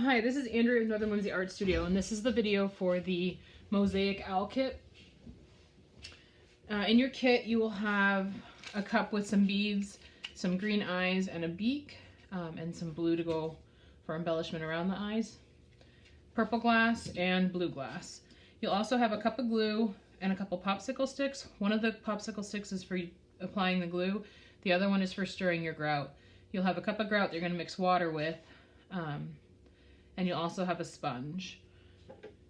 Hi, this is Andrea with Northern Whimsy Art Studio, and this is the video for the Mosaic Owl Kit. In your kit, you will have a cup with some beads, some green eyes, and a beak, and some blue to go for embellishment around the eyes, purple glass, and blue glass. You'll also have a cup of glue and a couple popsicle sticks. One of the popsicle sticks is for applying the glue. The other one is for stirring your grout. You'll have a cup of grout that you're going to mix water with, and you'll also have a sponge.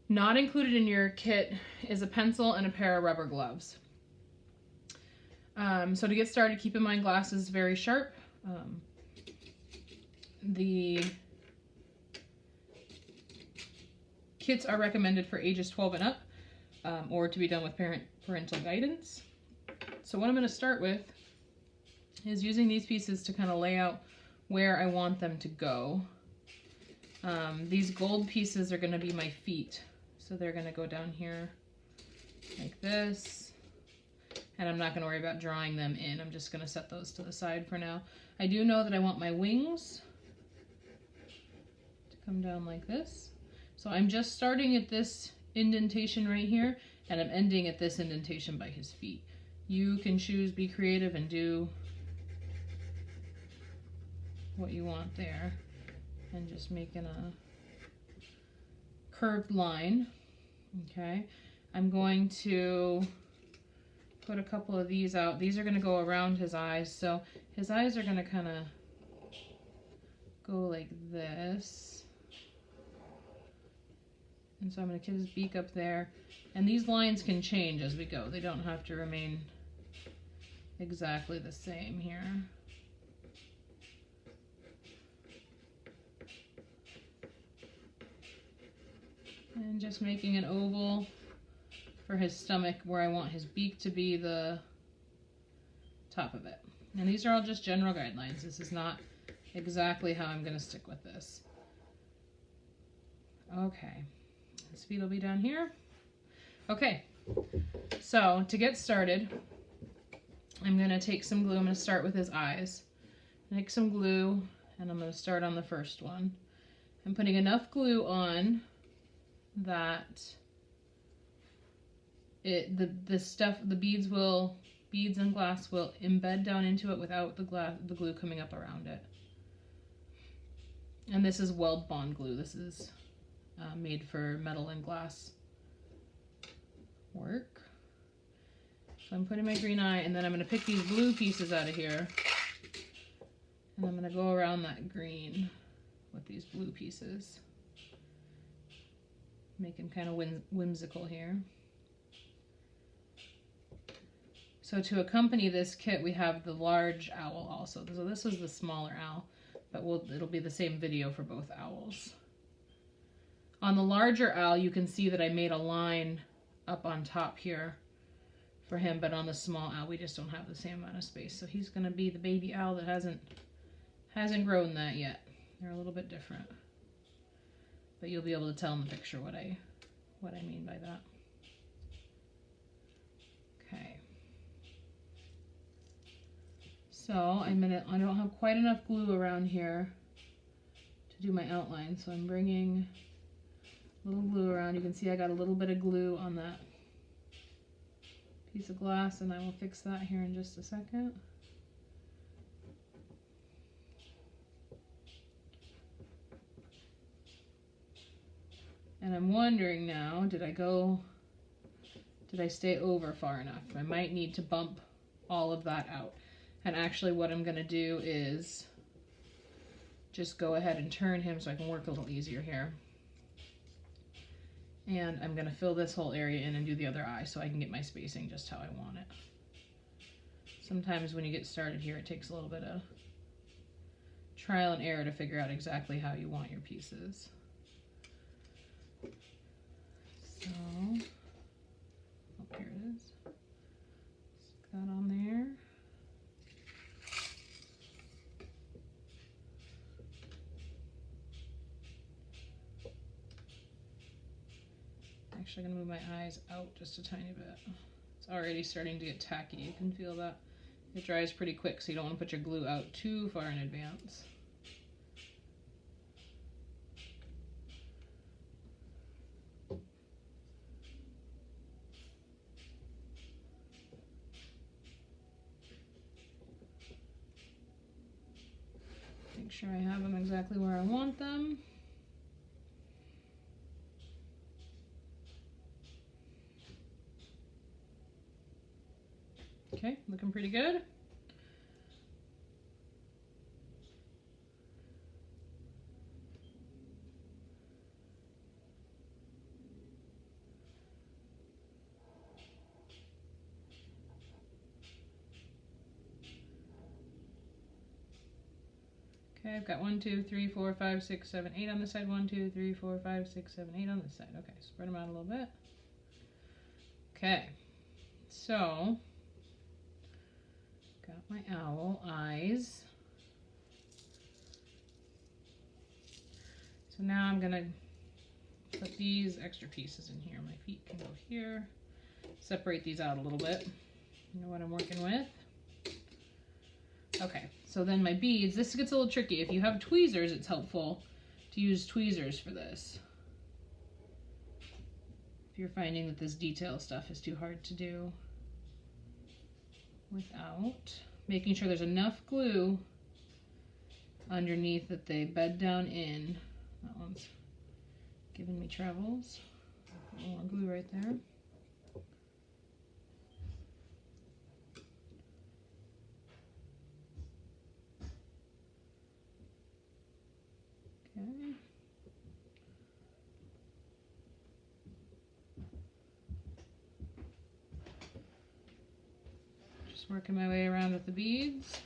Not included in your kit is a pencil and a pair of rubber gloves. So to get started, keep in mind glass is very sharp. The kits are recommended for ages 12 and up, or to be done with parental guidance. So what I'm going to start with is using these pieces to kind of lay out where I want them to go. These gold pieces are going to be my feet. So they're going to go down here like this. And I'm not going to worry about drawing them in. I'm just going to set those to the side for now. I do know that I want my wings to come down like this. So I'm just starting at this indentation right here, and I'm ending at this indentation by his feet. You can choose, be creative, and do what you want there. And just making a curved line. Okay, I'm going to put a couple of these out. These are going to go around his eyes, so his eyes are going to kind of go like this. And so I'm going to get his beak up there. And these lines can change as we go. They don't have to remain exactly the same here. And just making an oval for his stomach where I want his beak to be the top of it. And these are all just general guidelines. This is not exactly how I'm going to stick with this. Okay, his feet will be down here. Okay, so to get started, I'm going to take some glue. I'm going to start with his eyes. Take some glue, and I'm going to start on the first one. I'm putting enough glue on that the beads and glass will embed down into it without the glue coming up around it. And this is weld bond glue. This is made for metal and glass work. So I'm putting my green eye, and then I'm going to pick these blue pieces out of here, and I'm going to go around that green with these blue pieces. Make him kind of whimsical here. So to accompany this kit, we have the large owl also. So this is the smaller owl, but it'll be the same video for both owls. On the larger owl, you can see that I made a line up on top here for him, but on the small owl, we just don't have the same amount of space. So he's going to be the baby owl that hasn't grown that yet. They're a little bit different. But you'll be able to tell in the picture what I mean by that. Okay. So I don't have quite enough glue around here to do my outline, so I'm bringing a little glue around. You can see I got a little bit of glue on that piece of glass, and I will fix that here in just a second. And I'm wondering now, did I stay over far enough? I might need to bump all of that out. And actually what I'm going to do is just go ahead and turn him so I can work a little easier here. And I'm going to fill this whole area in and do the other eye so I can get my spacing just how I want it. Sometimes when you get started here, it takes a little bit of trial and error to figure out exactly how you want your pieces. So, oh, here it is. Stick that on there. Actually, I'm going to move my eyes out just a tiny bit. It's already starting to get tacky. You can feel that. It dries pretty quick, so you don't want to put your glue out too far in advance. Make sure I have them exactly where I want them. Okay, looking pretty good. Okay, I've got 1, 2, 3, 4, 5, 6, 7, 8 on this side. 1, 2, 3, 4, 5, 6, 7, 8 on this side. Okay, spread them out a little bit. Okay, so got my owl eyes. So now I'm gonna put these extra pieces in here. My feet can go here. Separate these out a little bit. You know what I'm working with. Okay, so then my beads, this gets a little tricky. If you have tweezers, it's helpful to use tweezers for this. If you're finding that this detail stuff is too hard to do without. Making sure there's enough glue underneath that they bed down in. That one's giving me troubles. Put more glue right there. Okay. Just working my way around with the beads.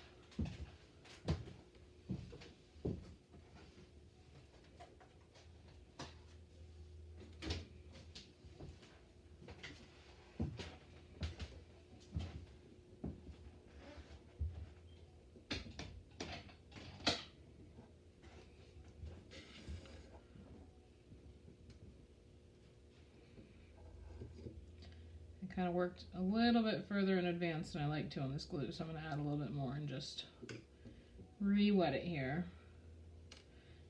Kind of worked a little bit further in advance than I like to on this glue, so I'm going to add a little bit more and just re-wet it here.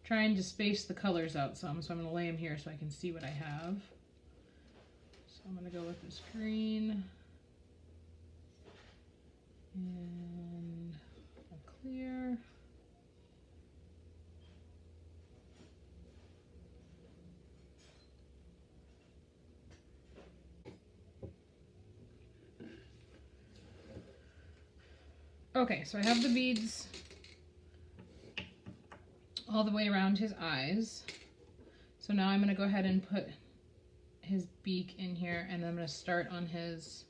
Trying to space the colors out some, so I'm going to lay them here so I can see what I have. So I'm going to go with this green and a clear. Okay, so I have the beads all the way around his eyes. So now I'm going to go ahead and put his beak in here, and I'm going to start on his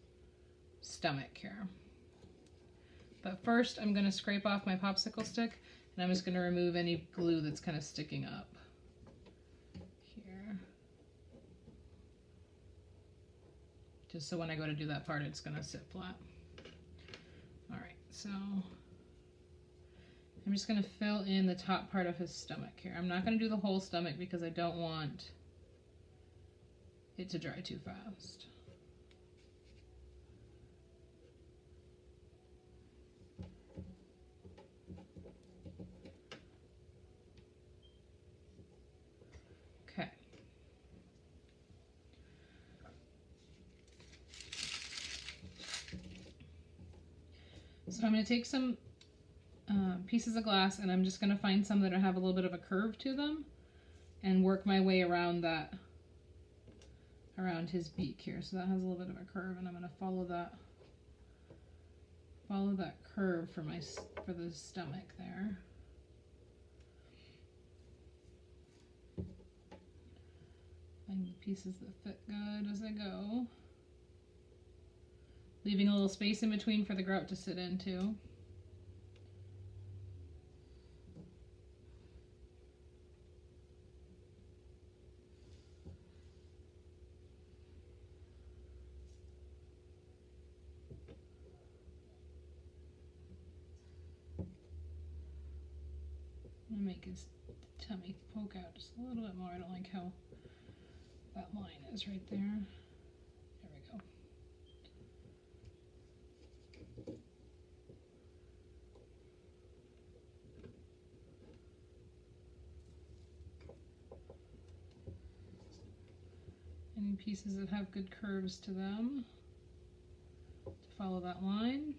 stomach here. But first I'm going to scrape off my popsicle stick, and I'm just going to remove any glue that's kind of sticking up here. Just so when I go to do that part, it's going to sit flat. Alright, so I'm just going to fill in the top part of his stomach here. I'm not going to do the whole stomach because I don't want it to dry too fast. Okay. So I'm going to take some pieces of glass, and I'm just going to find some that have a little bit of a curve to them and work my way around that, around his beak here. So that has a little bit of a curve, and I'm going to follow that curve for the stomach there. Find the pieces that fit good as I go. Leaving a little space in between for the grout to sit in too. I'm gonna make his tummy poke out just a little bit more. I don't like how that line is right there. There we go. Any pieces that have good curves to them, to follow that line.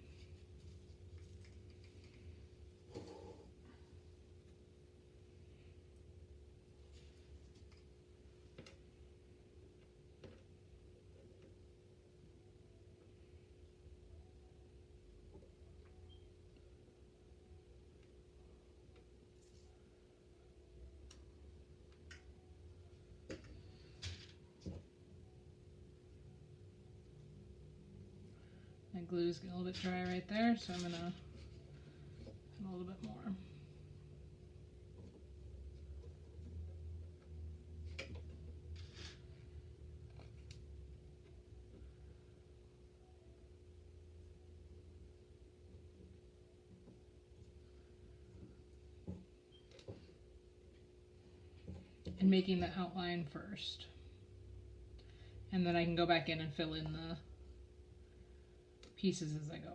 My glue's getting a little bit dry right there, so I'm gonna add a little bit more. And making the outline first. And then I can go back in and fill in the pieces as I go.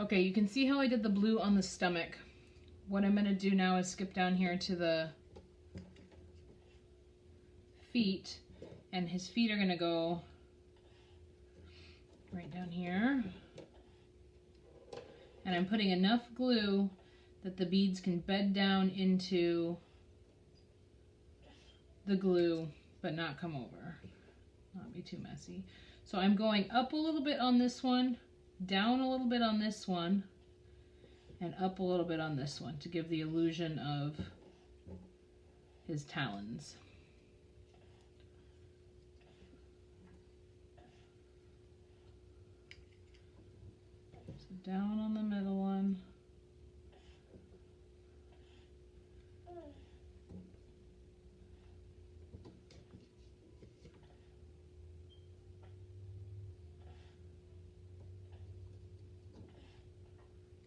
Okay, you can see how I did the blue on the stomach. What I'm going to do now is skip down here to the feet, and his feet are going to go right down here. And I'm putting enough glue that the beads can bed down into the glue, but not come over, not be too messy. So I'm going up a little bit on this one, down a little bit on this one, and up a little bit on this one to give the illusion of his talons. So down on the middle one.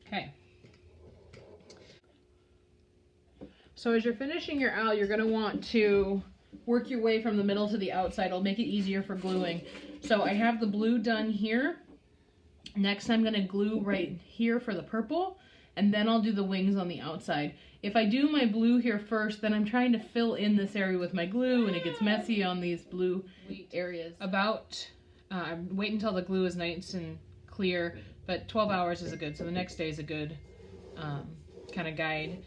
Okay. So as you're finishing your owl, you're going to want to work your way from the middle to the outside. It'll make it easier for gluing. So I have the blue done here. Next I'm going to glue right here for the purple, and then I'll do the wings on the outside. If I do my blue here first, then I'm trying to fill in this area with my glue, and it gets messy on these blue areas. Wait until the glue is nice and clear, but 12 hours is good, so the next day is a good kind of guide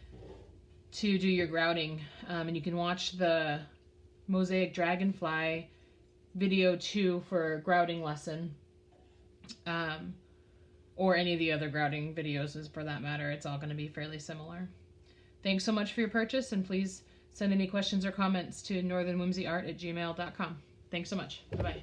to do your grouting. And you can watch the Mosaic Dragonfly video too for grouting lesson, or any of the other grouting videos for that matter. It's all going to be fairly similar. Thanks so much for your purchase, and please send any questions or comments to northernwhimsyart@gmail.com. Thanks so much. Bye-bye.